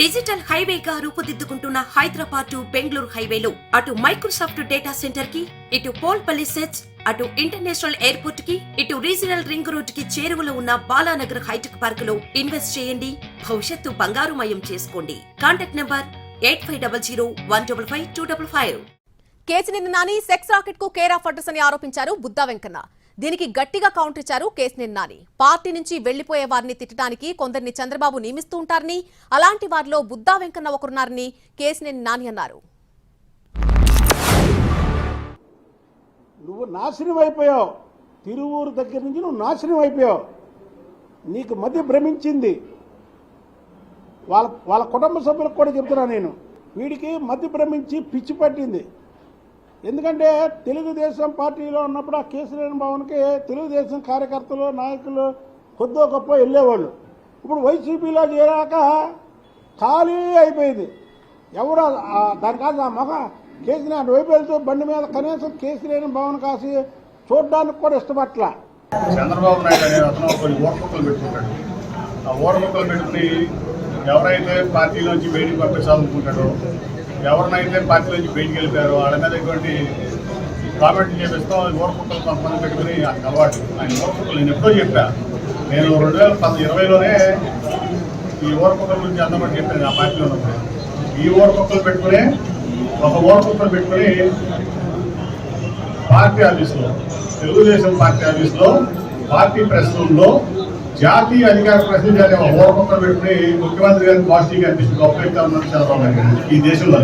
Digital హైవేగా రూపుదిద్దుకుంటున్న Hyderabad to Bengaluru హైవేలో అటు Microsoft data centre కి, ఇటు పోల్పల్లి సెట్స్, అటు ఇంటర్నేషనల్ ఎయిర్పోర్ట్ కి, ఇటు రీజనల్ రింగ్ రోడ్ కి చేరువలో ఉన్న బాలానగర్ హైటెక్ పార్క్ లో ఇన్వెస్ట్ చేయండి. భవిష్యత్తు బంగారుమయం చేసుకోండి. Contact number 8500-155-255. Kesineni Nani sex racket కు కేర్ ఆఫ్ అడ్రస్ అని ఆరోపించారు బుద్దా వెంకన్న. దీనికి గట్టిగా కౌంటర్ ఇచ్చారు కేసినేని నాని. పార్టీ నుంచి వెళ్లిపోయే వారిని తిట్టడానికి కొందరిని చంద్రబాబు నియమిస్తూ ఉంటారని, అలాంటి వారిలో బుద్దా వెంకన్న ఒకరున్నారని కేసినేని నాని అన్నారు. నువ్వు నాశనం అయిపోయావు. తిరువూరు దగ్గర నుంచి నువ్వు నాశనం అయిపోయావు. నీకు మధ్య భ్రమించింది. వాళ్ళ కుటుంబ సభ్యులకు కూడా చెప్తున్నా నేను, వీడికి మధ్య భ్రమించి పిచ్చి పట్టింది. ఎందుకంటే తెలుగుదేశం పార్టీలో ఉన్నప్పుడు ఆ కేసీఆర్ భవన్కి తెలుగుదేశం కార్యకర్తలు నాయకులు కొద్దో గొప్ప వెళ్ళేవాళ్ళు. ఇప్పుడు వైసీపీలో చేరాక ఖాళీ అయిపోయింది. ఎవరు దానికాదు ఆ మొగ కేసీఆర్ వైపు వెళ్తూ బండి మీద కనీసం కేసీఆర్ భవన్ కాసి చూడడానికి కూడా ఇష్టపట్ల. చంద్రబాబు నాయుడు అనే అతను కొన్ని ఓర్ముక్కలు పెట్టుకుంటాడు. ఆ ఓర్ముక్కలు పెట్టుకుని ఎవరైతే పార్టీలోంచి బయటికి పంపించాలనుకుంటాడో, ఎవరినైతే పార్టీలోంచి బయటికి వెళ్ళిపోయారో వాళ్ళ మీద ఇటువంటి కామెంట్లు చేపిస్తాం. ఓర్ముక్కలు కొంతమంది పెట్టుకుని అలవాటు. ఆయన ఓర్ముక్కలు నేను ఎప్పుడో చెప్పా. నేను 2020లోనే ఈ ఓర్ముక్కల గురించి అందమని చెప్పాను ఆ పార్టీలో ఉన్నప్పుడు. ఈ ఓర్ముక్కలు పెట్టుకుని ఒక ఓర్ముక్కలు పెట్టుకుని పార్టీ ఆఫీసులో, తెలుగుదేశం పార్టీ ఆఫీసులో, పార్టీ ప్రెస్ రూమ్లో జాతీయ అధికార ప్రతినిధి అనే ఓర్ముక్కలు పెట్టుకుని ముఖ్యమంత్రి గారిని పార్టీగా అనిపిస్తుంది. గొప్ప వ్యక్తి ఉన్నాడు చంద్రబాబు నాయుడు ఈ దేశంలో.